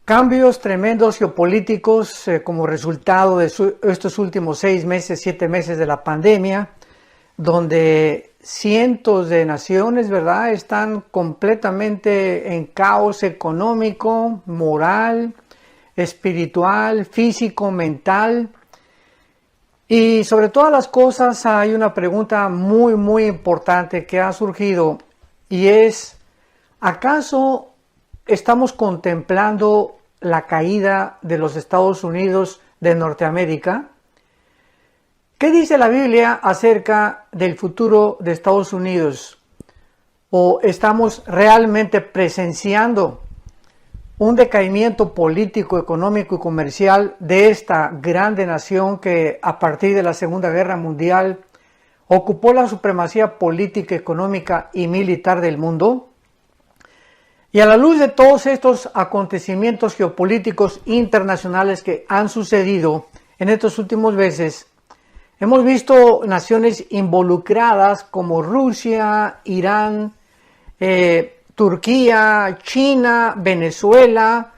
Cambios tremendos geopolíticos como resultado de estos últimos 6 meses, 7 meses de la pandemia, donde cientos de naciones, ¿verdad?, están completamente en caos económico, moral, espiritual, físico, mental. Y sobre todas las cosas hay una pregunta muy importante que ha surgido y es, ¿acaso estamos contemplando la caída de los Estados Unidos de Norteamérica? ¿Qué dice la Biblia acerca del futuro de Estados Unidos? ¿O estamos realmente presenciando un decaimiento político, económico y comercial de esta grande nación que a partir de la Segunda Guerra Mundial ocupó la supremacía política, económica y militar del mundo? Y a la luz de todos estos acontecimientos geopolíticos internacionales que han sucedido en estos últimos meses, hemos visto naciones involucradas como Rusia, Irán, Turquía, China, Venezuela,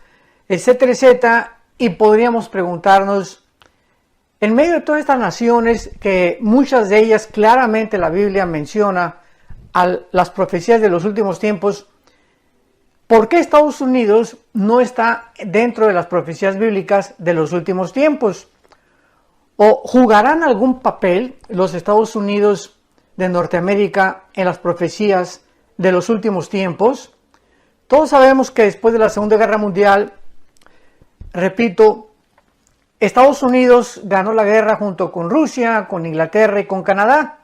etcétera, etcétera, y podríamos preguntarnos, en medio de todas estas naciones, que muchas de ellas claramente la Biblia menciona a las profecías de los últimos tiempos, ¿por qué Estados Unidos no está dentro de las profecías bíblicas de los últimos tiempos? ¿O jugarán algún papel los Estados Unidos de Norteamérica en las profecías de los últimos tiempos? Todos sabemos que después de la Segunda Guerra Mundial, repito, Estados Unidos ganó la guerra junto con Rusia, con Inglaterra y con Canadá.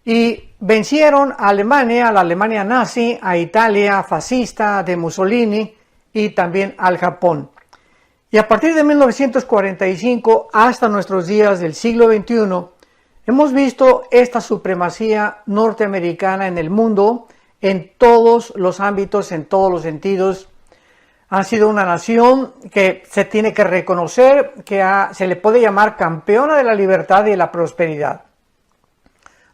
Y vencieron a Alemania, a la Alemania nazi, a Italia fascista de Mussolini y también al Japón. Y a partir de 1945 hasta nuestros días del siglo XXI, hemos visto esta supremacía norteamericana en el mundo, en todos los ámbitos, en todos los sentidos. Han sido una nación que se tiene que reconocer, que se le puede llamar campeona de la libertad y de la prosperidad.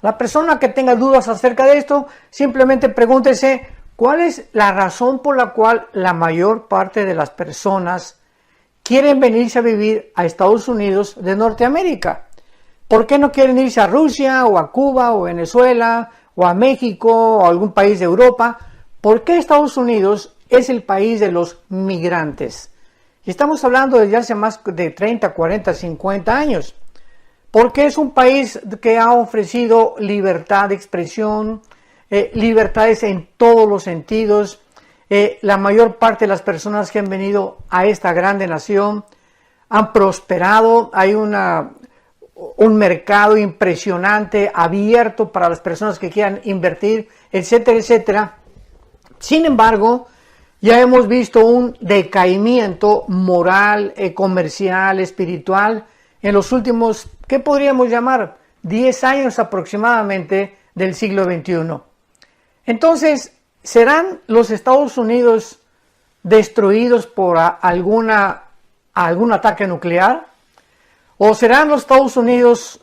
La persona que tenga dudas acerca de esto, simplemente pregúntese cuál es la razón por la cual la mayor parte de las personas quieren venirse a vivir a Estados Unidos de Norteamérica. ¿Por qué no quieren irse a Rusia o a Cuba o Venezuela o a México o a algún país de Europa? ¿Por qué Estados Unidos es el país de los migrantes? Y estamos hablando desde hace más de 30, 40, 50 años. Porque es un país que ha ofrecido libertad de expresión, libertades en todos los sentidos. La mayor parte de las personas que han venido a esta grande nación han prosperado. Hay un mercado impresionante, abierto para las personas que quieran invertir, etcétera, etcétera. Sin embargo, ya hemos visto un decaimiento moral, comercial, espiritual, en los últimos, ¿qué podríamos llamar? 10 años aproximadamente del siglo XXI. Entonces, ¿serán los Estados Unidos destruidos por algún ataque nuclear? ¿O serán los Estados Unidos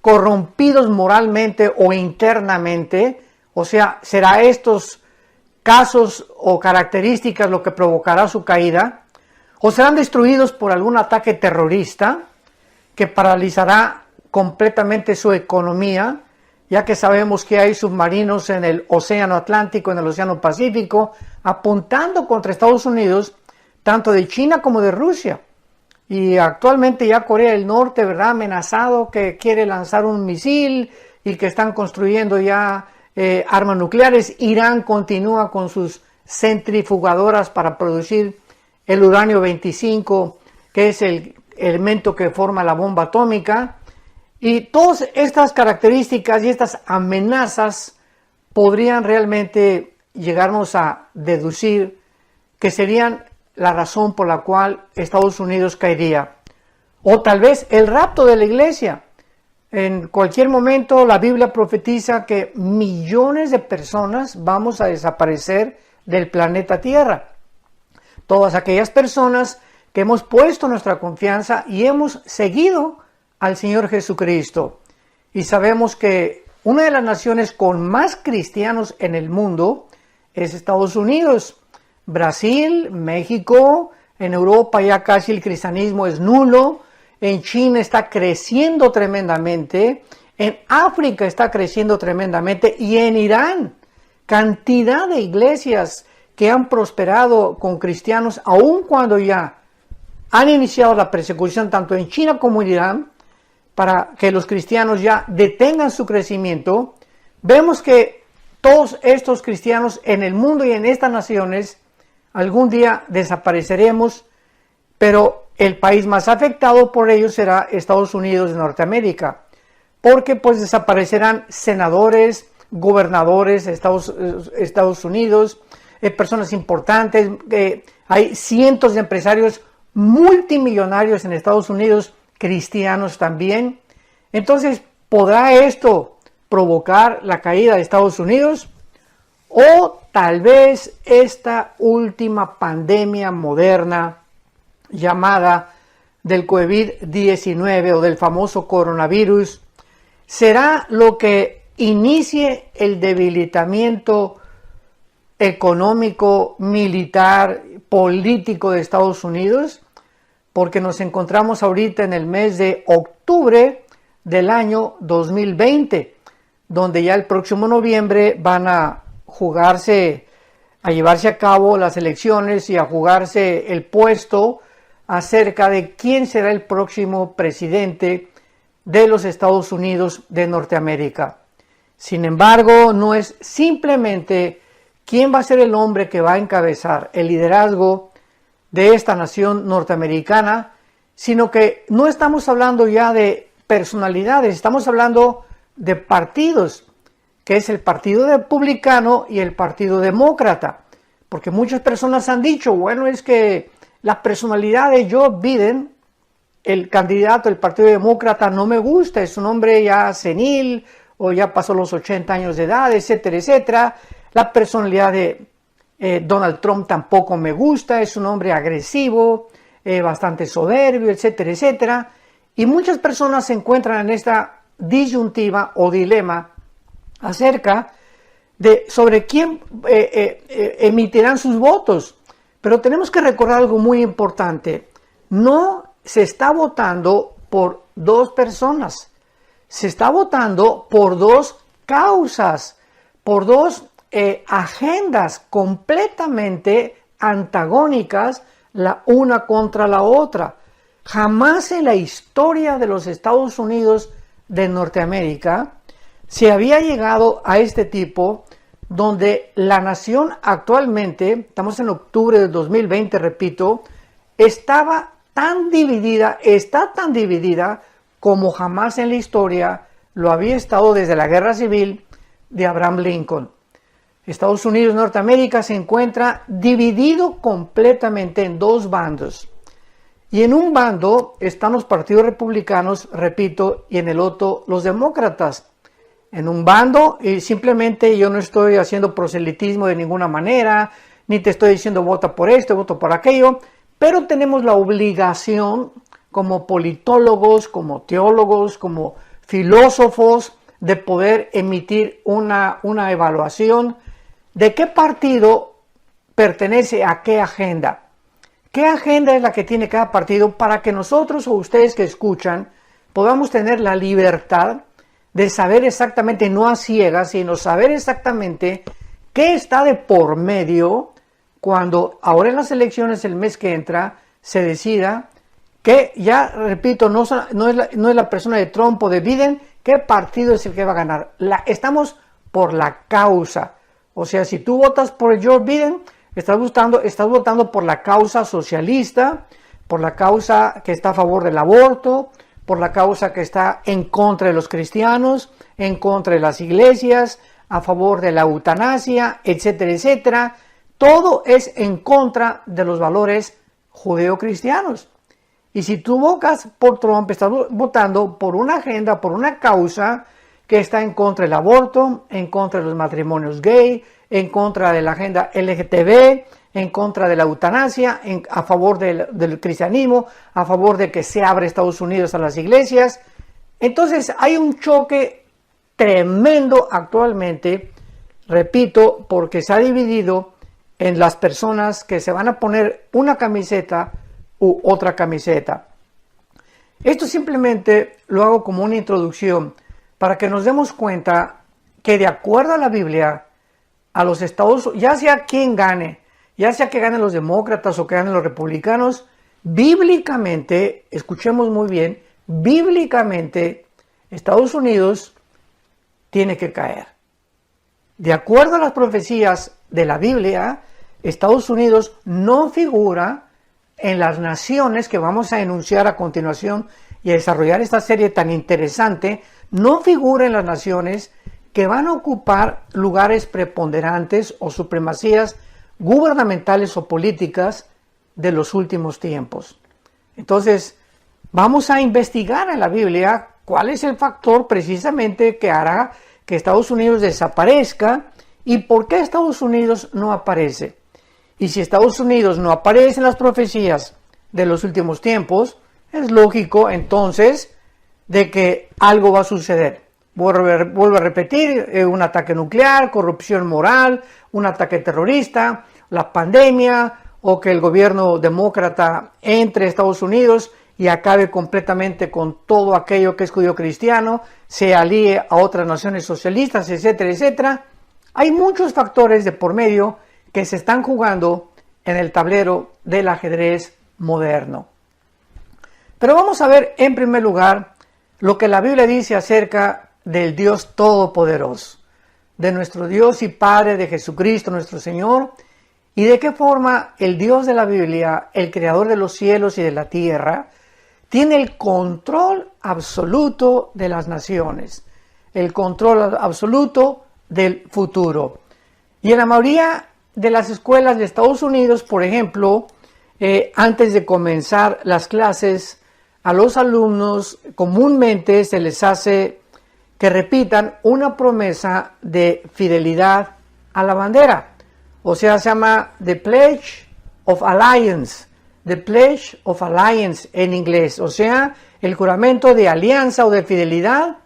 corrompidos moralmente o internamente? O sea, ¿será estos casos o características lo que provocará su caída? ¿O serán destruidos por algún ataque terrorista que paralizará completamente su economía, ya que sabemos que hay submarinos en el Océano Atlántico, en el Océano Pacífico, apuntando contra Estados Unidos, tanto de China como de Rusia? Y actualmente ya Corea del Norte, ¿verdad?, amenazado que quiere lanzar un misil y que están construyendo ya armas nucleares. Irán continúa con sus centrifugadoras para producir el uranio 25, que es el elemento que forma la bomba atómica. Y todas estas características y estas amenazas podrían realmente llegarnos a deducir que serían la razón por la cual Estados Unidos caería. O tal vez el rapto de la iglesia. En cualquier momento la Biblia profetiza que millones de personas vamos a desaparecer del planeta Tierra. Todas aquellas personas que hemos puesto nuestra confianza y hemos seguido al Señor Jesucristo. Y sabemos que una de las naciones con más cristianos en el mundo es Estados Unidos. Brasil, México, en Europa ya casi el cristianismo es nulo, en China está creciendo tremendamente, en África está creciendo tremendamente y en Irán, cantidad de iglesias que han prosperado con cristianos, aun cuando ya han iniciado la persecución tanto en China como en Irán, para que los cristianos ya detengan su crecimiento. Vemos que todos estos cristianos en el mundo y en estas naciones algún día desapareceremos, pero el país más afectado por ello será Estados Unidos de Norteamérica, porque pues desaparecerán senadores, gobernadores de Estados Unidos, personas importantes, hay cientos de empresarios multimillonarios en Estados Unidos, cristianos también. Entonces, ¿podrá esto provocar la caída de Estados Unidos? O tal vez esta última pandemia moderna llamada del COVID-19 o del famoso coronavirus será lo que inicie el debilitamiento económico, militar, político de Estados Unidos, porque nos encontramos ahorita en el mes de octubre del año 2020, donde ya el próximo noviembre van a llevarse a cabo las elecciones y a jugarse el puesto acerca de quién será el próximo presidente de los Estados Unidos de Norteamérica. Sin embargo, no es simplemente quién va a ser el hombre que va a encabezar el liderazgo de esta nación norteamericana, sino que no estamos hablando ya de personalidades, estamos hablando de partidos, que es el Partido Republicano y el Partido Demócrata, porque muchas personas han dicho, bueno, es que la personalidad de Joe Biden, el candidato del Partido Demócrata, no me gusta, es un hombre ya senil o ya pasó los 80 años de edad, etcétera, etcétera. La personalidad de Donald Trump tampoco me gusta, es un hombre agresivo, bastante soberbio, etcétera, etcétera. Y muchas personas se encuentran en esta disyuntiva o dilema acerca de sobre quién emitirán sus votos. Pero tenemos que recordar algo muy importante. No se está votando por dos personas, se está votando por dos causas, por dos agendas completamente antagónicas la una contra la otra. Jamás en la historia de los Estados Unidos de Norteamérica se había llegado a este tipo donde la nación actualmente, estamos en octubre del 2020, repito, está tan dividida como jamás en la historia lo había estado desde la Guerra Civil de Abraham Lincoln. Estados Unidos de Norteamérica se encuentra dividido completamente en dos bandos. Y en un bando están los partidos republicanos, repito, y en el otro los demócratas. En un bando, y simplemente yo no estoy haciendo proselitismo de ninguna manera, ni te estoy diciendo vota por esto, vota por aquello, pero tenemos la obligación como politólogos, como teólogos, como filósofos, de poder emitir una evaluación de qué partido pertenece a qué agenda. ¿Qué agenda es la que tiene cada partido para que nosotros o ustedes que escuchan podamos tener la libertad de saber exactamente, no a ciegas, sino saber exactamente qué está de por medio cuando ahora en las elecciones el mes que entra se decida que, ya repito, no es la persona de Trump o de Biden, qué partido es el que va a ganar. Estamos por la causa. O sea, si tú votas por Joe Biden, estás votando por la causa socialista, por la causa que está a favor del aborto, por la causa que está en contra de los cristianos, en contra de las iglesias, a favor de la eutanasia, etcétera, etcétera. Todo es en contra de los valores judeocristianos. Y si tú votas por Trump, estás votando por una agenda, por una causa que está en contra del aborto, en contra de los matrimonios gay, en contra de la agenda LGTB, en contra de la eutanasia, a favor del cristianismo, a favor de que se abra Estados Unidos a las iglesias. Entonces hay un choque tremendo actualmente, repito, porque se ha dividido en las personas que se van a poner una camiseta u otra camiseta. Esto simplemente lo hago como una introducción para que nos demos cuenta que de acuerdo a la Biblia, a los Estados Unidos, ya sea quien gane, ya sea que ganen los demócratas o que ganen los republicanos, bíblicamente, escuchemos muy bien, bíblicamente Estados Unidos tiene que caer. De acuerdo a las profecías de la Biblia, Estados Unidos no figura en las naciones que vamos a enunciar a continuación y a desarrollar esta serie tan interesante, no figura en las naciones que van a ocupar lugares preponderantes o supremacías gubernamentales o políticas de los últimos tiempos. Entonces, vamos a investigar en la Biblia cuál es el factor precisamente que hará que Estados Unidos desaparezca y por qué Estados Unidos no aparece. Y si Estados Unidos no aparece en las profecías de los últimos tiempos, es lógico entonces de que algo va a suceder. Vuelvo a repetir, un ataque nuclear, corrupción moral, un ataque terrorista, la pandemia o que el gobierno demócrata entre a Estados Unidos y acabe completamente con todo aquello que es judío cristiano, se alíe a otras naciones socialistas, etcétera, etcétera. Hay muchos factores de por medio que se están jugando en el tablero del ajedrez moderno. Pero vamos a ver en primer lugar lo que la Biblia dice acerca del Dios Todopoderoso, de nuestro Dios y Padre, de Jesucristo nuestro Señor, y de qué forma el Dios de la Biblia, el Creador de los cielos y de la tierra, tiene el control absoluto de las naciones, el control absoluto del futuro. Y en la mayoría de las escuelas de Estados Unidos, por ejemplo, antes de comenzar las clases, a los alumnos comúnmente se les hace que repitan una promesa de fidelidad a la bandera. O sea, se llama The Pledge of Allegiance. The Pledge of Allegiance en inglés. O sea, el juramento de alianza o de fidelidad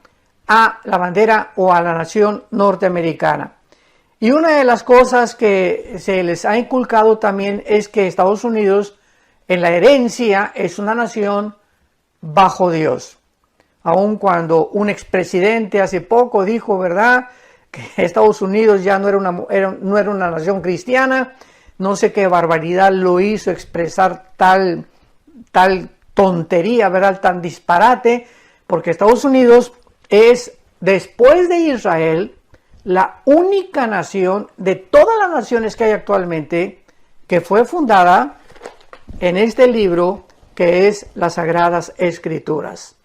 a la bandera o a la nación norteamericana. Y una de las cosas que se les ha inculcado también es que Estados Unidos en la herencia es una nación bajo Dios. Aun cuando un expresidente hace poco dijo, ¿verdad?, que Estados Unidos ya no era una nación cristiana, no sé qué barbaridad lo hizo expresar tal tontería, ¿verdad?, tan disparate, porque Estados Unidos es, después de Israel, la única nación de todas las naciones que hay actualmente que fue fundada en este libro que es las Sagradas Escrituras.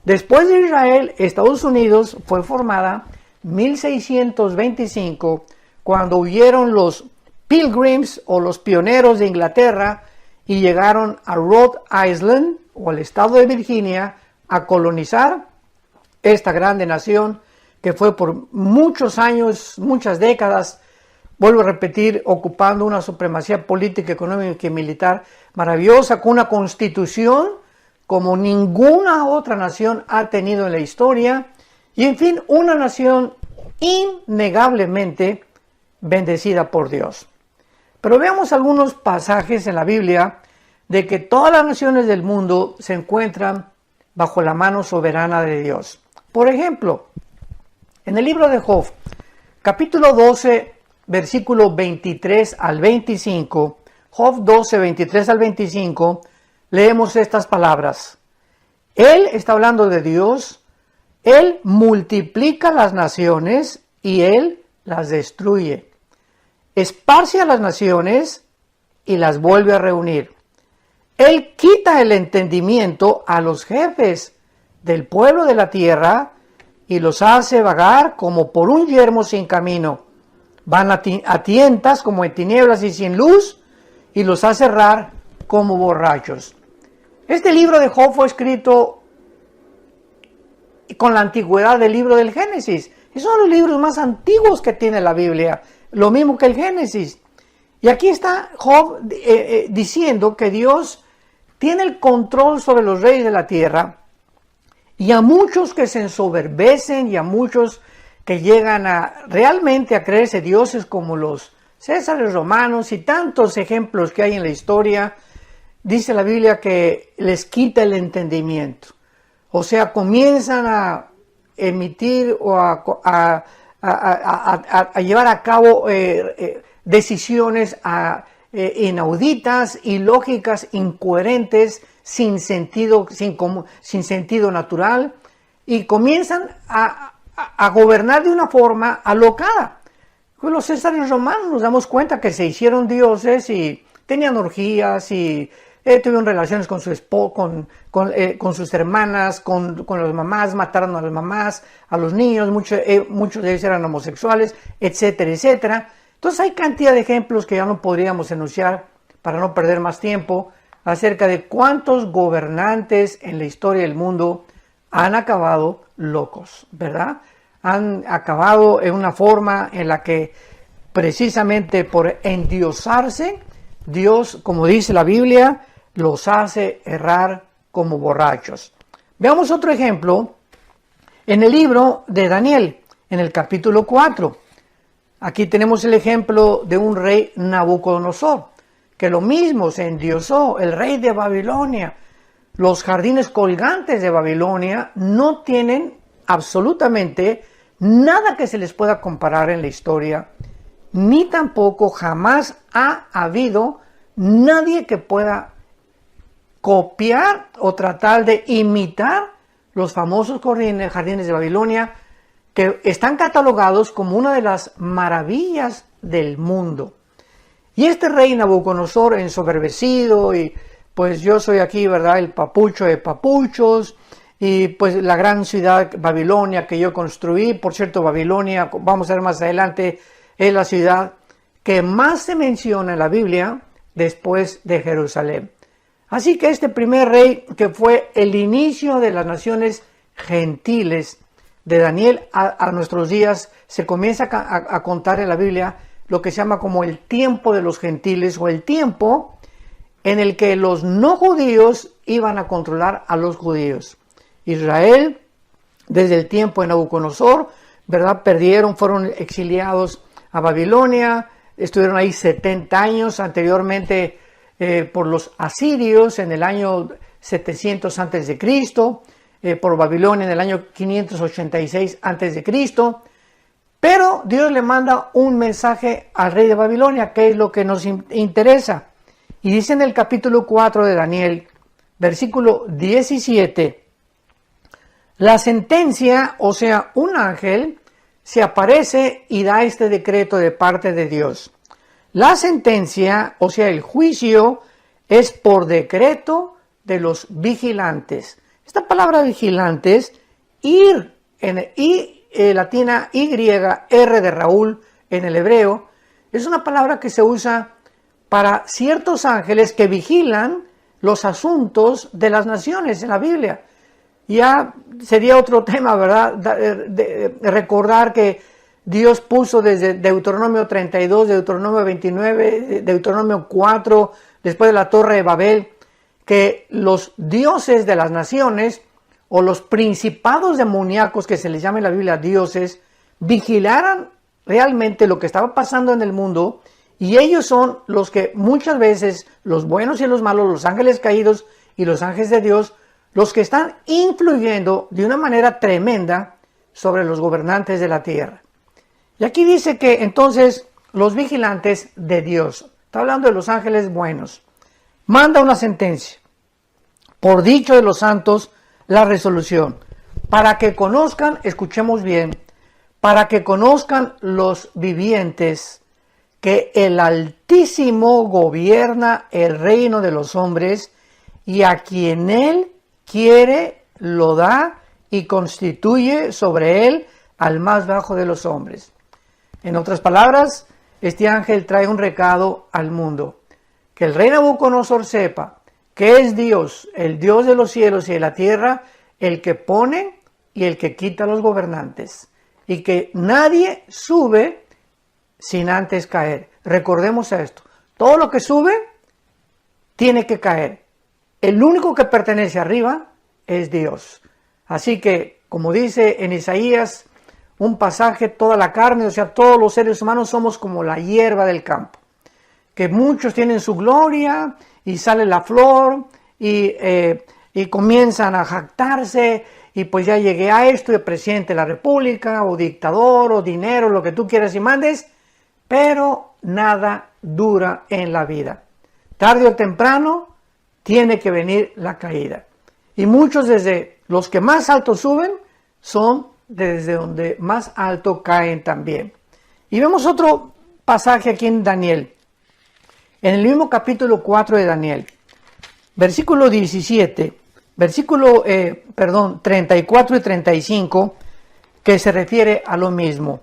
Después de Israel, Estados Unidos fue formada en 1625 cuando huyeron los Pilgrims o los pioneros de Inglaterra y llegaron a Rhode Island o al estado de Virginia a colonizar esta grande nación que fue por muchos años, muchas décadas, vuelvo a repetir, ocupando una supremacía política, económica y militar maravillosa, con una constitución como ninguna otra nación ha tenido en la historia, y en fin, una nación innegablemente bendecida por Dios. Pero veamos algunos pasajes en la Biblia de que todas las naciones del mundo se encuentran bajo la mano soberana de Dios. Por ejemplo, en el libro de Job, capítulo 12, versículo 23 al 25, Job 12, 23 al 25, leemos estas palabras. Él está hablando de Dios, Él multiplica las naciones y Él las destruye. Esparce a las naciones y las vuelve a reunir. Él quita el entendimiento a los jefes del pueblo de la tierra y los hace vagar como por un yermo sin camino. Van a tientas como en tinieblas y sin luz y los hace errar como borrachos. Este libro de Job fue escrito con la antigüedad del libro del Génesis. Es uno de los libros más antiguos que tiene la Biblia, lo mismo que el Génesis. Y aquí está Job diciendo que Dios tiene el control sobre los reyes de la tierra, y a muchos que se ensoberbecen y a muchos que llegan a realmente a creerse dioses como los Césares romanos y tantos ejemplos que hay en la historia, dice la Biblia que les quita el entendimiento. O sea, comienzan a emitir o a llevar a cabo decisiones inauditas, ilógicas, incoherentes, sin sentido natural, y comienzan a gobernar de una forma alocada. Con los césares romanos nos damos cuenta que se hicieron dioses y tenían orgías y tuvieron relaciones con su esposo, con sus hermanas, con las mamás, mataron a las mamás, a los niños, muchos de ellos eran homosexuales, etcétera, etcétera. Entonces hay cantidad de ejemplos que ya no podríamos enunciar para no perder más tiempo acerca de cuántos gobernantes en la historia del mundo han acabado locos, ¿verdad? Han acabado en una forma en la que precisamente por endiosarse, Dios, como dice la Biblia, los hace errar como borrachos. Veamos otro ejemplo en el libro de Daniel, en el capítulo 4. Aquí tenemos el ejemplo de un rey Nabucodonosor, que lo mismo se endiosó, el rey de Babilonia. Los jardines colgantes de Babilonia no tienen absolutamente nada que se les pueda comparar en la historia, ni tampoco jamás ha habido nadie que pueda copiar o tratar de imitar los famosos jardines de Babilonia, que están catalogados como una de las maravillas del mundo. Y este rey Nabucodonosor, ensoberbecido, y pues yo soy aquí, ¿verdad?, el papucho de papuchos, y pues la gran ciudad Babilonia que yo construí. Por cierto, Babilonia, vamos a ver más adelante, es la ciudad que más se menciona en la Biblia después de Jerusalén. Así que este primer rey, que fue el inicio de las naciones gentiles, de Daniel a nuestros días, se comienza a contar en la Biblia lo que se llama como el tiempo de los gentiles, o el tiempo en el que los no judíos iban a controlar a los judíos. Israel, desde el tiempo de Nabucodonosor, ¿verdad?, fueron exiliados a Babilonia, estuvieron ahí 70 años, anteriormente por los asirios en el año 700 a.C., por Babilonia en el año 586 a.C., pero Dios le manda un mensaje al rey de Babilonia, que es lo que nos interesa. Y dice en el capítulo 4 de Daniel, versículo 17, la sentencia, o sea, un ángel, se aparece y da este decreto de parte de Dios. La sentencia, o sea, el juicio, es por decreto de los vigilantes. Esta palabra vigilantes, ir, latina Y, R de Raúl en el hebreo, es una palabra que se usa para ciertos ángeles que vigilan los asuntos de las naciones en la Biblia. Ya sería otro tema, ¿verdad?, de recordar que Dios puso desde Deuteronomio 32, Deuteronomio 29, Deuteronomio 4, después de la Torre de Babel, que los dioses de las naciones, o los principados demoníacos, que se les llama en la Biblia dioses, vigilaran realmente lo que estaba pasando en el mundo, y ellos son los que muchas veces, los buenos y los malos, los ángeles caídos y los ángeles de Dios, los que están influyendo de una manera tremenda sobre los gobernantes de la tierra. Y aquí dice que entonces los vigilantes de Dios, está hablando de los ángeles buenos, manda una sentencia, por dicho de los santos, la resolución, para que conozcan, escuchemos bien, para que conozcan los vivientes que el Altísimo gobierna el reino de los hombres, y a quien Él quiere lo da y constituye sobre él al más bajo de los hombres. En otras palabras, este ángel trae un recado al mundo, que el rey Nabucodonosor sepa que es Dios, el Dios de los cielos y de la tierra, el que pone y el que quita a los gobernantes, y que nadie sube sin antes caer. Recordemos esto, todo lo que sube tiene que caer. El único que pertenece arriba es Dios. Así que, como dice en Isaías un pasaje, toda la carne, o sea, todos los seres humanos somos como la hierba del campo, que muchos tienen su gloria y sale la flor y comienzan a jactarse y pues ya llegué a esto, el presidente de la república o dictador o dinero, lo que tú quieras y mandes, pero nada dura en la vida. Tarde o temprano tiene que venir la caída. Y muchos desde los que más alto suben son desde donde más alto caen también. Y vemos otro pasaje aquí en Daniel, en el mismo capítulo 4 de Daniel, versículo 17, 34 y 35, que se refiere a lo mismo.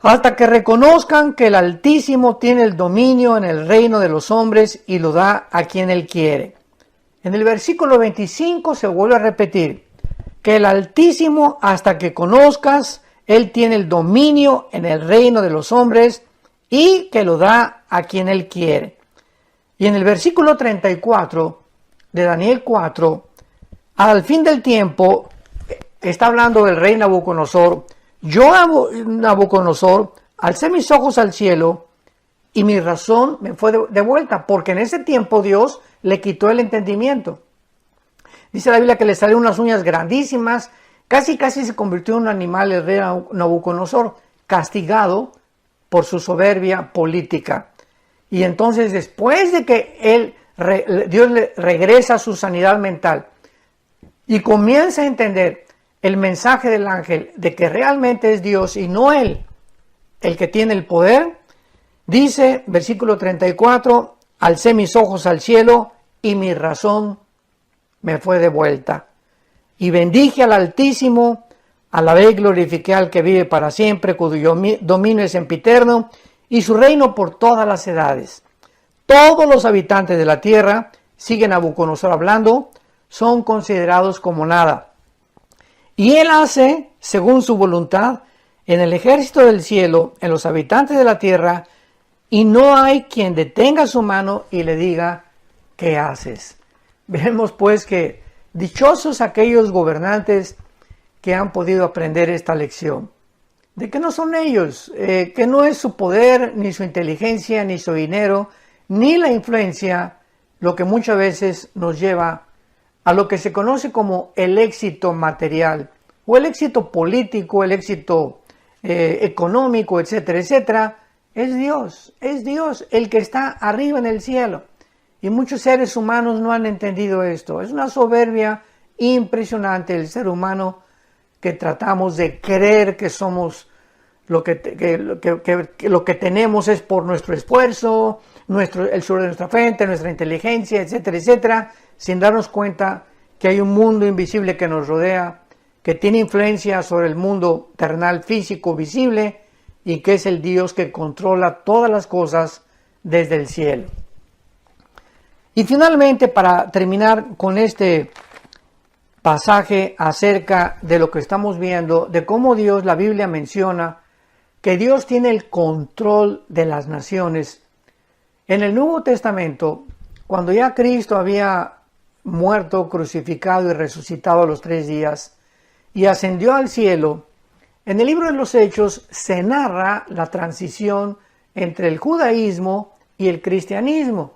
Hasta que reconozcan que el Altísimo tiene el dominio en el reino de los hombres y lo da a quien él quiere. En el versículo 25 se vuelve a repetir que el Altísimo, hasta que conozcas, él tiene el dominio en el reino de los hombres y que lo da a quien él quiere. Y en el versículo 34 de Daniel 4, al fin del tiempo, está hablando del rey Nabucodonosor. Yo, Nabucodonosor, alcé mis ojos al cielo y mi razón me fue de vuelta, porque en ese tiempo Dios le quitó el entendimiento. Dice la Biblia que le salieron unas uñas grandísimas, casi se convirtió en un animal el rey Nabucodonosor, castigado por su soberbia política. Y entonces después de que Dios le regresa a su sanidad mental y comienza a entender el mensaje del ángel de que realmente es Dios y no él el que tiene el poder, dice, versículo 34, alcé mis ojos al cielo y mi razón me fue de vuelta. Y bendije al Altísimo, alabé y glorifiqué al que vive para siempre, cuyo dominio es sempiterno, y su reino por todas las edades. Todos los habitantes de la tierra, sigue Nabucodonosor hablando, son considerados como nada. Y él hace, según su voluntad, en el ejército del cielo, en los habitantes de la tierra, y no hay quien detenga su mano y le diga, ¿qué haces? Vemos pues que dichosos aquellos gobernantes que han podido aprender esta lección, de que no son ellos, que no es su poder, ni su inteligencia, ni su dinero, ni la influencia, lo que muchas veces nos lleva a lo que se conoce como el éxito material, o el éxito político, el éxito económico, etcétera, etcétera. Es Dios el que está arriba en el cielo. Y muchos seres humanos no han entendido esto. Es una soberbia impresionante el ser humano, que tratamos de creer que somos lo que tenemos es por nuestro esfuerzo, el sudor de nuestra frente, nuestra inteligencia, etcétera, etcétera, sin darnos cuenta que hay un mundo invisible que nos rodea, que tiene influencia sobre el mundo terrenal, físico, visible, y que es el Dios que controla todas las cosas desde el cielo. Y finalmente, para terminar con este pasaje acerca de lo que estamos viendo, de cómo Dios, la Biblia menciona que Dios tiene el control de las naciones. En el Nuevo Testamento, cuando ya Cristo había muerto, crucificado y resucitado a los 3 días y ascendió al cielo, en el libro de los Hechos se narra la transición entre el judaísmo y el cristianismo.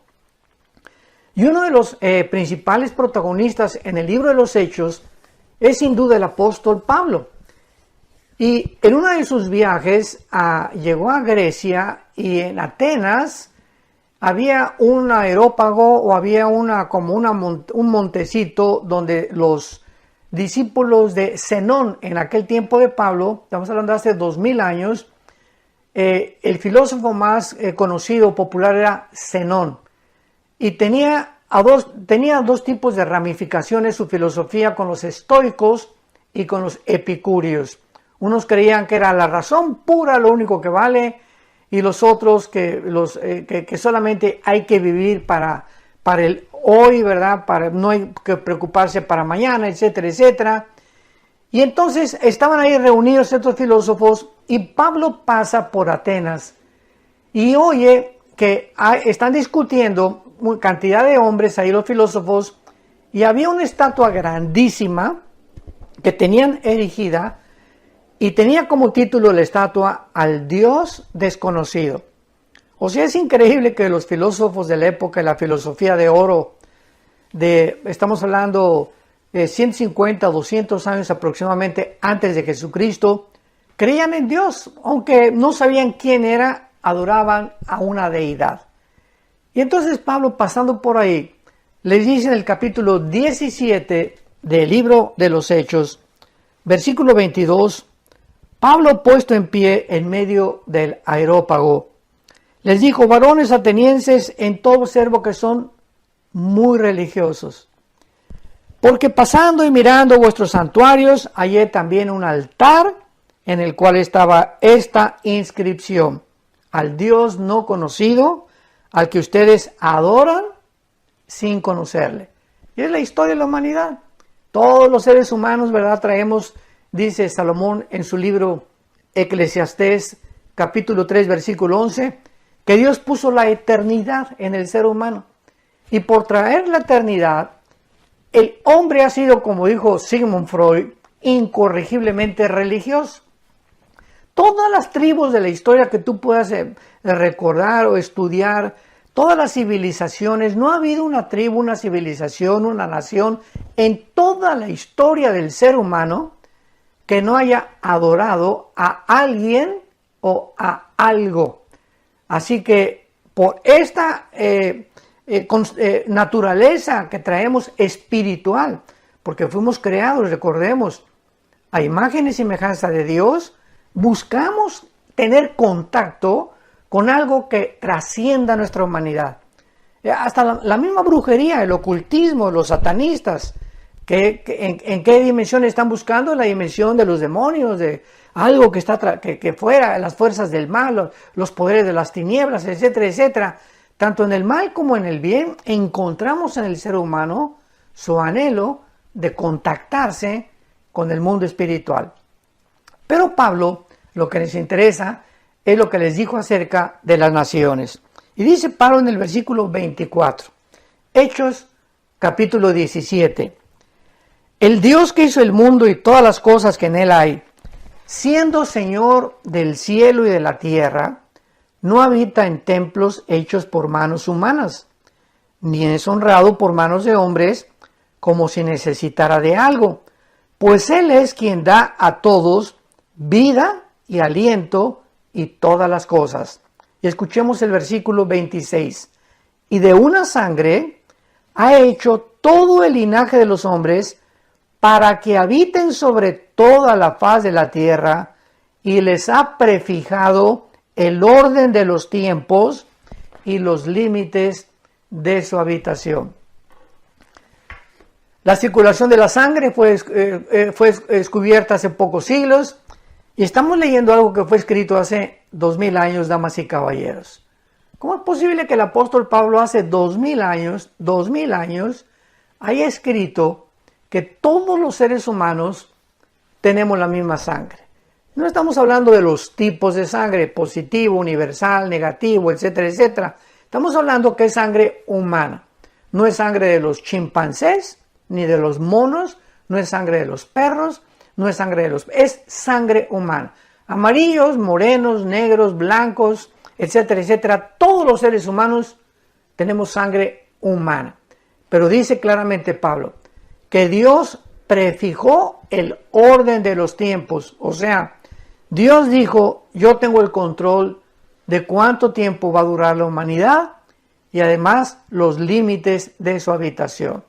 Y uno de los principales protagonistas en el libro de los Hechos es sin duda el apóstol Pablo. Y en uno de sus viajes llegó a Grecia, y en Atenas había un aerópago, o había un montecito donde los discípulos de Zenón, en aquel tiempo de Pablo, estamos hablando de hace 2000 años, el filósofo más conocido, popular, era Zenón. Y tenía dos tipos de ramificaciones su filosofía, con los estoicos y con los epicúreos. Unos creían que era la razón pura lo único que vale, y los otros que solamente hay que vivir para el hoy, ¿verdad? No hay que preocuparse para mañana, etcétera, etcétera. Y entonces estaban ahí reunidos estos filósofos, y Pablo pasa por Atenas y oye que están discutiendo cantidad de hombres ahí, los filósofos, y había una estatua grandísima que tenían erigida, y tenía como título la estatua Al Dios Desconocido. O sea, es increíble que los filósofos de la época, la filosofía de oro, estamos hablando de 150, 200 años aproximadamente antes de Jesucristo, creían en Dios, aunque no sabían quién era, adoraban a una deidad. Y entonces Pablo, pasando por ahí, les dice en el capítulo 17 del libro de los Hechos, versículo 22, Pablo, puesto en pie en medio del Areópago, les dijo: varones atenienses, en todo observo que son muy religiosos, porque pasando y mirando vuestros santuarios, hallé también un altar en el cual estaba esta inscripción: al Dios no conocido, al que ustedes adoran sin conocerle. Y es la historia de la humanidad. Todos los seres humanos, ¿verdad? Traemos, dice Salomón en su libro Eclesiastés, capítulo 3, versículo 11, que Dios puso la eternidad en el ser humano. Y por traer la eternidad, el hombre ha sido, como dijo Sigmund Freud, incorregiblemente religioso. Todas las tribus de la historia que tú puedas recordar o estudiar, todas las civilizaciones, no ha habido una tribu, una civilización, una nación en toda la historia del ser humano que no haya adorado a alguien o a algo. Así que por esta naturaleza que traemos espiritual, porque fuimos creados, recordemos, a imagen y semejanza de Dios, buscamos tener contacto con algo que trascienda nuestra humanidad. Hasta la misma brujería, el ocultismo, los satanistas, ¿en qué dimensión están buscando? En la dimensión de los demonios, de algo que está que fuera, las fuerzas del mal, los poderes de las tinieblas, etcétera, etcétera. Tanto en el mal como en el bien, encontramos en el ser humano su anhelo de contactarse con el mundo espiritual. Pero Pablo, lo que les interesa es lo que les dijo acerca de las naciones. Y dice Pablo en el versículo 24, Hechos capítulo 17, el Dios que hizo el mundo y todas las cosas que en él hay, siendo Señor del cielo y de la tierra, no habita en templos hechos por manos humanas, ni es honrado por manos de hombres como si necesitara de algo, pues Él es quien da a todos vida y aliento y todas las cosas. Y escuchemos el versículo 26. Y de una sangre ha hecho todo el linaje de los hombres para que habiten sobre toda la faz de la tierra, y les ha prefijado el orden de los tiempos y los límites de su habitación. La circulación de la sangre fue descubierta hace pocos siglos, y estamos leyendo algo que fue escrito hace 2000 años, damas y caballeros. ¿Cómo es posible que el apóstol Pablo hace 2000 años, haya escrito que todos los seres humanos tenemos la misma sangre? No estamos hablando de los tipos de sangre, positivo, universal, negativo, etcétera, etcétera. Estamos hablando que es sangre humana. No es sangre de los chimpancés, ni de los monos, no es sangre de los perros, no es sangre de los... es sangre humana. Amarillos, morenos, negros, blancos, etcétera, etcétera. Todos los seres humanos tenemos sangre humana. Pero dice claramente Pablo que Dios prefijó el orden de los tiempos. O sea, Dios dijo: yo tengo el control de cuánto tiempo va a durar la humanidad y además los límites de su habitación.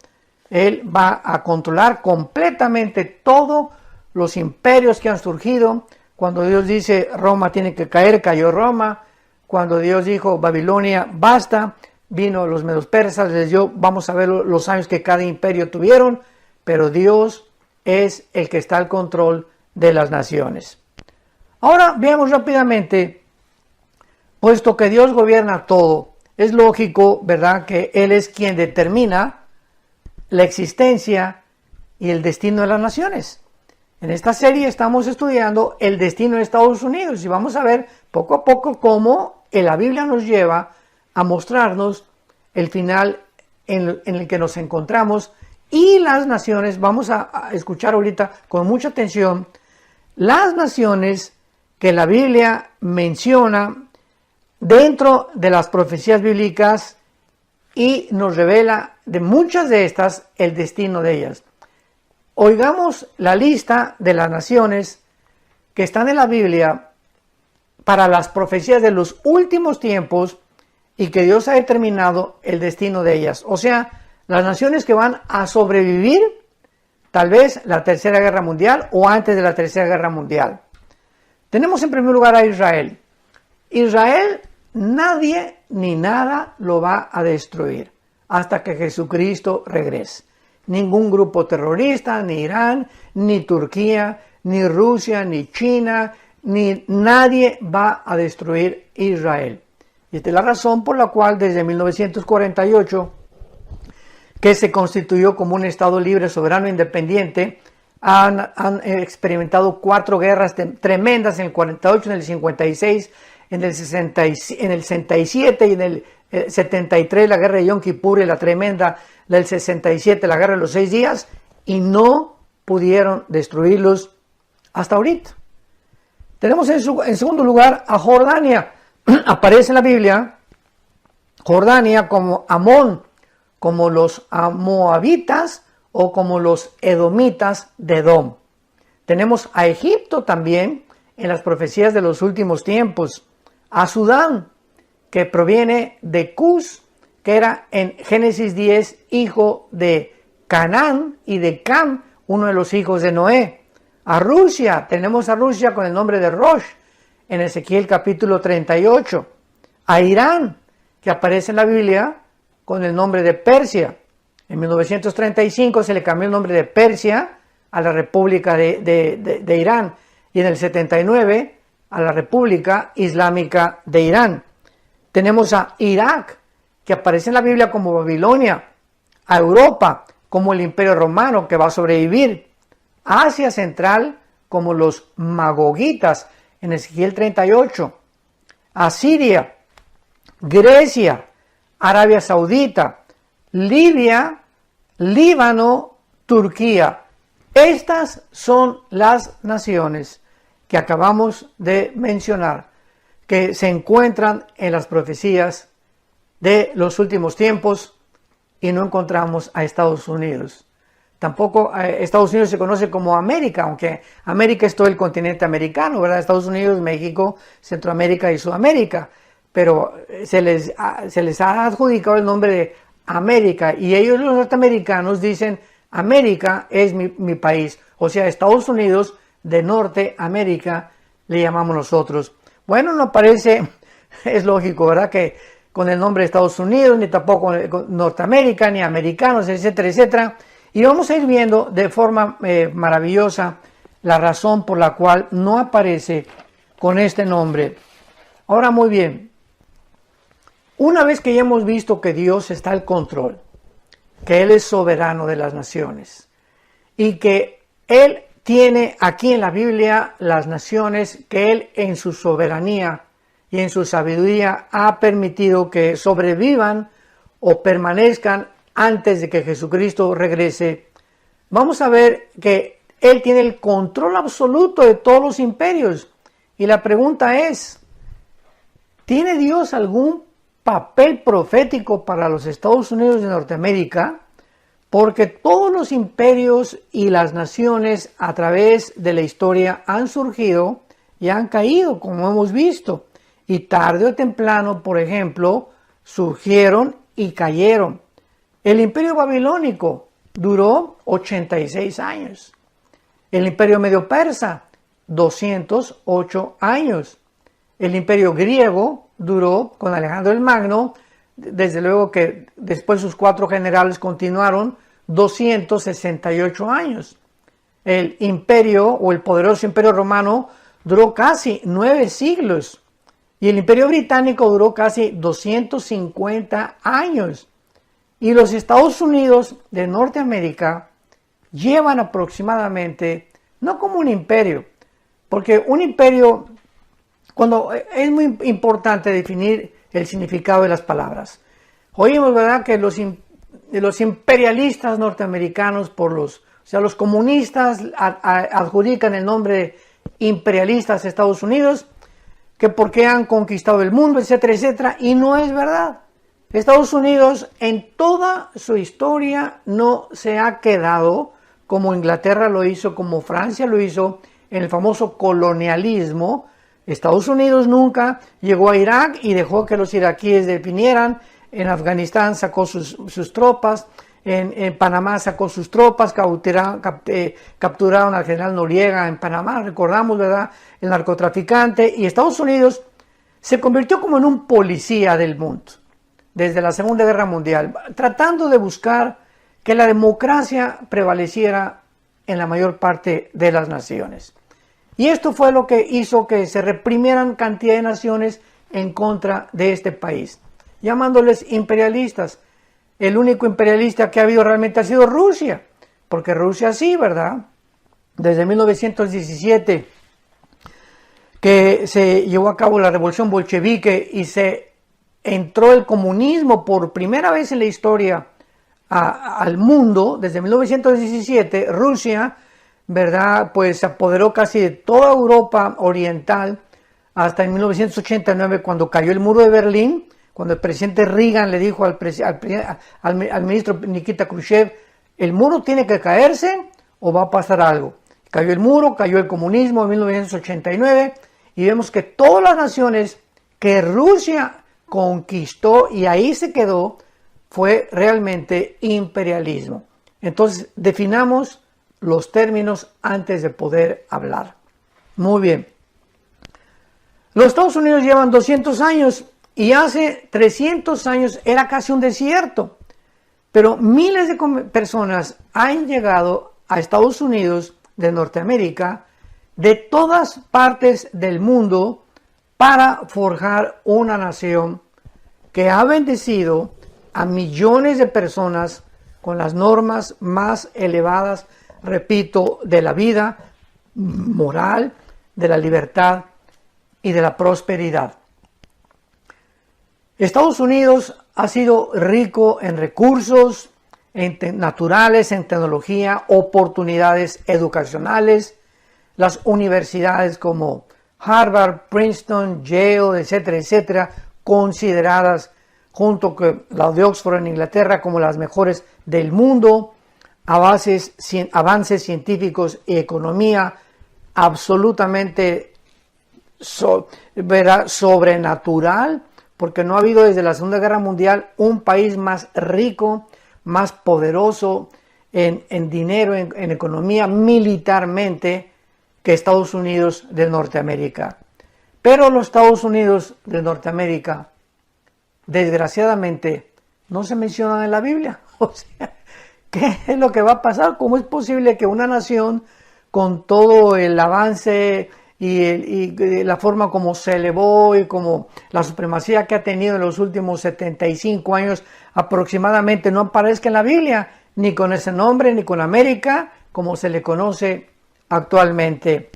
Él va a controlar completamente todos los imperios que han surgido. Cuando Dios dice Roma tiene que caer, cayó Roma. Cuando Dios dijo Babilonia basta, vino los medos persas, les dio, vamos a ver los años que cada imperio tuvieron, pero Dios es el que está al control de las naciones. Ahora veamos rápidamente, puesto que Dios gobierna todo, es lógico, ¿verdad?, que Él es quien determina la existencia y el destino de las naciones. En esta serie estamos estudiando el destino de Estados Unidos y vamos a ver poco a poco cómo la Biblia nos lleva a mostrarnos el final en el que nos encontramos y las naciones. Vamos a escuchar ahorita con mucha atención las naciones que la Biblia menciona dentro de las profecías bíblicas y nos revela de muchas de estas el destino de ellas. Oigamos la lista de las naciones que están en la Biblia para las profecías de los últimos tiempos y que Dios ha determinado el destino de ellas. O sea, las naciones que van a sobrevivir tal vez la Tercera Guerra Mundial o antes de la Tercera Guerra Mundial. Tenemos en primer lugar a Israel. Israel, nadie ni nada lo va a destruir hasta que Jesucristo regrese. Ningún grupo terrorista, ni Irán, ni Turquía, ni Rusia, ni China, ni nadie va a destruir Israel. Y esta es la razón por la cual desde 1948, que se constituyó como un Estado libre, soberano e independiente, han experimentado 4 guerras tremendas en el 48, en el 56, en el 67 y en el 73, la guerra de Yom Kippur y la tremenda del 67, la guerra de los 6 días, y no pudieron destruirlos hasta ahorita. Tenemos en segundo lugar a Jordania. Aparece en la Biblia Jordania como Amón, como los moabitas o como los edomitas de Edom. Tenemos a Egipto también en las profecías de los últimos tiempos, a Sudán, que proviene de Cus, que era en Génesis 10 hijo de Canaán, y de Cam, uno de los hijos de Noé. A Rusia, tenemos a Rusia con el nombre de Rosh en Ezequiel capítulo 38. A Irán, que aparece en la Biblia con el nombre de Persia. En 1935 se le cambió el nombre de Persia a la República de Irán, y en el 79 a la República Islámica de Irán. Tenemos a Irak, que aparece en la Biblia como Babilonia, a Europa como el Imperio Romano, que va a sobrevivir, a Asia Central como los Magogitas en Ezequiel 38, a Siria, Grecia, Arabia Saudita, Libia, Líbano, Turquía. Estas son las naciones que acabamos de mencionar, que se encuentran en las profecías de los últimos tiempos, y no encontramos a Estados Unidos. Tampoco Estados Unidos se conoce como América, aunque América es todo el continente americano, ¿verdad? Estados Unidos, México, Centroamérica y Sudamérica, pero se les ha adjudicado el nombre de América, y ellos, los norteamericanos, dicen América es mi país, o sea, Estados Unidos de Norteamérica le llamamos nosotros. Bueno, no parece, es lógico, ¿verdad?, que con el nombre de Estados Unidos, ni tampoco Norteamérica, ni americanos, etcétera, etcétera. Y vamos a ir viendo de forma maravillosa la razón por la cual no aparece con este nombre. Ahora, muy bien, una vez que ya hemos visto que Dios está al control, que Él es soberano de las naciones, y que Él tiene aquí en la Biblia las naciones que Él en su soberanía y en su sabiduría ha permitido que sobrevivan o permanezcan antes de que Jesucristo regrese, vamos a ver que Él tiene el control absoluto de todos los imperios. Y la pregunta es, ¿tiene Dios algún papel profético para los Estados Unidos de Norteamérica? Porque todos los imperios y las naciones a través de la historia han surgido y han caído, como hemos visto. Y tarde o temprano, por ejemplo, surgieron y cayeron. El imperio babilónico duró 86 años. El imperio medio persa, 208 años. El imperio griego duró con Alejandro el Magno, desde luego que después sus 4 generales continuaron, 268 años. El imperio o el poderoso imperio romano duró casi 9 siglos. Y el imperio británico duró casi 250 años. Y los Estados Unidos de Norteamérica llevan aproximadamente, no como un imperio, porque un imperio, cuando es muy importante definir el significado de las palabras. Oímos, ¿verdad?, que los imperialistas norteamericanos, los comunistas adjudican el nombre imperialistas Estados Unidos, que porque han conquistado el mundo, etcétera, etcétera, y no es verdad. Estados Unidos en toda su historia no se ha quedado como Inglaterra lo hizo, como Francia lo hizo, en el famoso colonialismo. Estados Unidos nunca llegó a Irak y dejó que los iraquíes definieran. En Afganistán sacó sus tropas, en Panamá sacó sus tropas, capturaron al general Noriega en Panamá, recordamos, ¿verdad?, el narcotraficante, y Estados Unidos se convirtió como en un policía del mundo desde la Segunda Guerra Mundial, tratando de buscar que la democracia prevaleciera en la mayor parte de las naciones. Y esto fue lo que hizo que se reprimieran cantidad de naciones en contra de este país, llamándoles imperialistas. El único imperialista que ha habido realmente ha sido Rusia, porque Rusia sí, ¿verdad? Desde 1917, que se llevó a cabo la revolución bolchevique y se entró el comunismo por primera vez en la historia al mundo. Desde 1917, Rusia, ¿verdad?, pues se apoderó casi de toda Europa oriental hasta en 1989, cuando cayó el muro de Berlín, cuando el presidente Reagan le dijo al ministro Nikita Khrushchev, el muro tiene que caerse o va a pasar algo. Cayó el muro, cayó el comunismo en 1989 y vemos que todas las naciones que Rusia conquistó y ahí se quedó fue realmente imperialismo. Entonces definamos los términos antes de poder hablar. Muy bien. Los Estados Unidos llevan 200 años y hace 300 años era casi un desierto. Pero miles de personas han llegado a Estados Unidos de Norteamérica de todas partes del mundo para forjar una nación que ha bendecido a millones de personas con las normas más elevadas, repito, de la vida moral, de la libertad y de la prosperidad. Estados Unidos ha sido rico en recursos naturales, en tecnología, oportunidades educacionales. Las universidades como Harvard, Princeton, Yale, etcétera, etcétera, consideradas junto con la de Oxford en Inglaterra como las mejores del mundo. Avances científicos y economía absolutamente sobrenatural, porque no ha habido desde la Segunda Guerra Mundial un país más rico, más poderoso en dinero, en economía, militarmente, que Estados Unidos de Norteamérica. Pero los Estados Unidos de Norteamérica, desgraciadamente, no se mencionan en la Biblia. O sea, ¿qué es lo que va a pasar? ¿Cómo es posible que una nación con todo el avance y la forma como se elevó y como la supremacía que ha tenido en los últimos 75 años aproximadamente no aparezca en la Biblia, ni con ese nombre, ni con América, como se le conoce actualmente?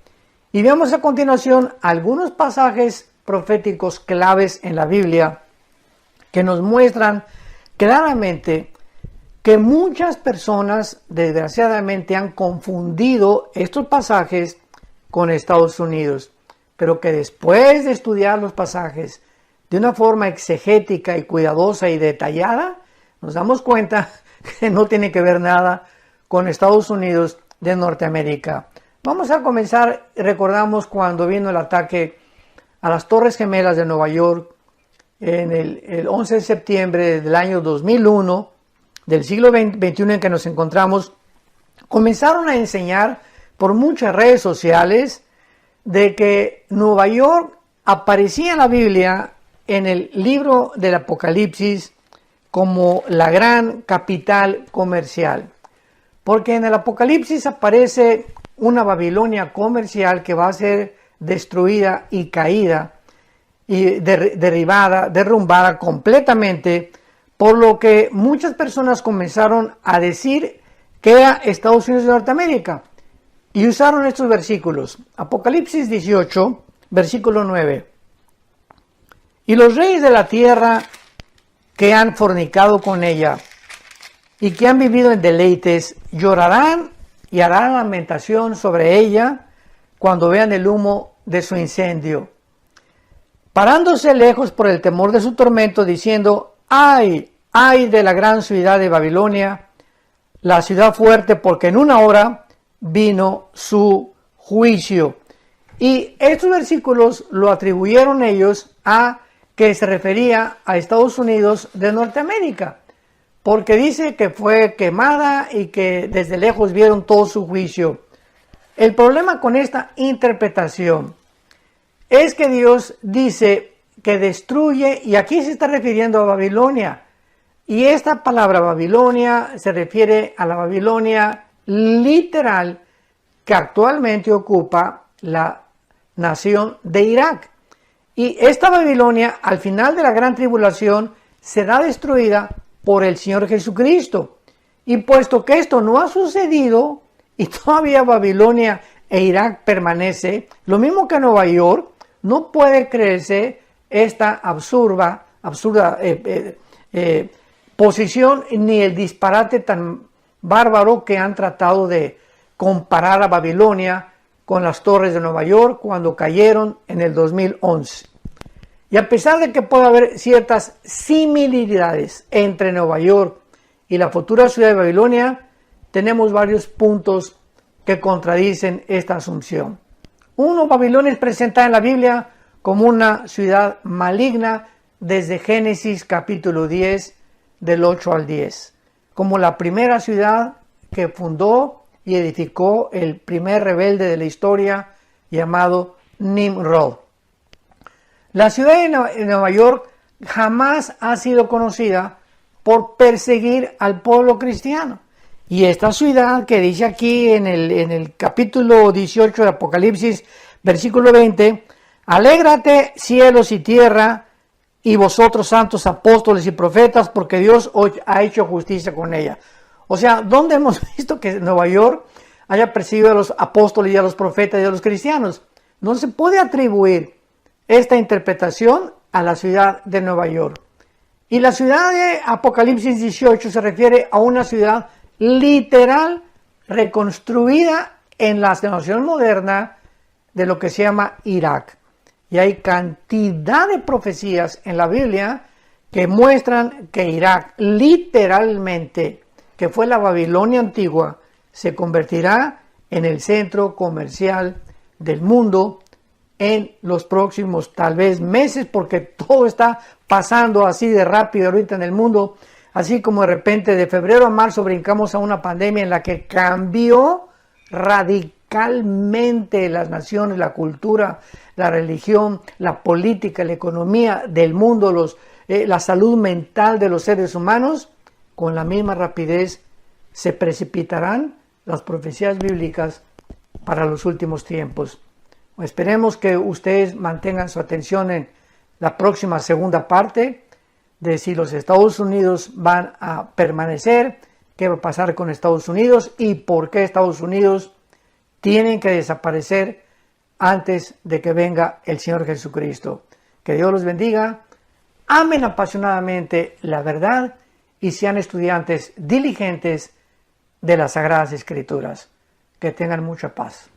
Y veamos a continuación algunos pasajes proféticos claves en la Biblia que nos muestran claramente que muchas personas desgraciadamente han confundido estos pasajes con Estados Unidos, pero que después de estudiar los pasajes de una forma exegética y cuidadosa y detallada, nos damos cuenta que no tiene que ver nada con Estados Unidos de Norteamérica. Vamos a comenzar, recordamos cuando vino el ataque a las Torres Gemelas de Nueva York en el 11 de septiembre del año 2001, del siglo XXI en que nos encontramos. Comenzaron a enseñar por muchas redes sociales de que Nueva York aparecía en la Biblia, en el libro del Apocalipsis, como la gran capital comercial. Porque en el Apocalipsis aparece una Babilonia comercial que va a ser destruida y caída y derrumbada completamente, por lo que muchas personas comenzaron a decir que era Estados Unidos de Norteamérica y usaron estos versículos. Apocalipsis 18, versículo 9. Y los reyes de la tierra que han fornicado con ella y que han vivido en deleites llorarán y harán lamentación sobre ella cuando vean el humo de su incendio. Parándose lejos por el temor de su tormento, diciendo: ¡ay, ay de la gran ciudad de Babilonia, la ciudad fuerte, porque en una hora vino su juicio! Y estos versículos lo atribuyeron ellos a que se refería a Estados Unidos de Norteamérica, porque dice que fue quemada y que desde lejos vieron todo su juicio. El problema con esta interpretación es que Dios dice que destruye, y aquí se está refiriendo a Babilonia, y esta palabra Babilonia se refiere a la Babilonia literal que actualmente ocupa la nación de Irak. Y esta Babilonia, al final de la gran tribulación, será destruida por el Señor Jesucristo. Y puesto que esto no ha sucedido, y todavía Babilonia e Irak permanece, lo mismo que Nueva York, no puede creerse esta absurda posición ni el disparate tan bárbaro que han tratado de comparar a Babilonia con las torres de Nueva York cuando cayeron en el 2011. Y a pesar de que puede haber ciertas similitudes entre Nueva York y la futura ciudad de Babilonia, tenemos varios puntos que contradicen esta asunción. Uno, Babilonia es presentada en la Biblia como una ciudad maligna desde Génesis capítulo 10, del 8 al 10, como la primera ciudad que fundó y edificó el primer rebelde de la historia llamado Nimrod. La ciudad de Nueva York jamás ha sido conocida por perseguir al pueblo cristiano. Y esta ciudad que dice aquí en el capítulo 18 de Apocalipsis, versículo 20, alégrate cielos y tierra y vosotros santos apóstoles y profetas, porque Dios hoy ha hecho justicia con ella. O sea, ¿dónde hemos visto que Nueva York haya perseguido a los apóstoles y a los profetas y a los cristianos? No se puede atribuir esta interpretación a la ciudad de Nueva York. Y la ciudad de Apocalipsis 18 se refiere a una ciudad literal reconstruida en la nación moderna de lo que se llama Irak. Y hay cantidad de profecías en la Biblia que muestran que Irak literalmente, que fue la Babilonia antigua, se convertirá en el centro comercial del mundo en los próximos tal vez meses, porque todo está pasando así de rápido ahorita en el mundo, así como de repente de febrero a marzo brincamos a una pandemia en la que cambió radicalmente las naciones, la cultura, la religión, la política, la economía del mundo, la salud mental de los seres humanos. Con la misma rapidez se precipitarán las profecías bíblicas para los últimos tiempos. Esperemos que ustedes mantengan su atención en la próxima segunda parte de si los Estados Unidos van a permanecer, qué va a pasar con Estados Unidos y por qué Estados Unidos tienen que desaparecer antes de que venga el Señor Jesucristo. Que Dios los bendiga, amen apasionadamente la verdad y sean estudiantes diligentes de las Sagradas Escrituras. Que tengan mucha paz.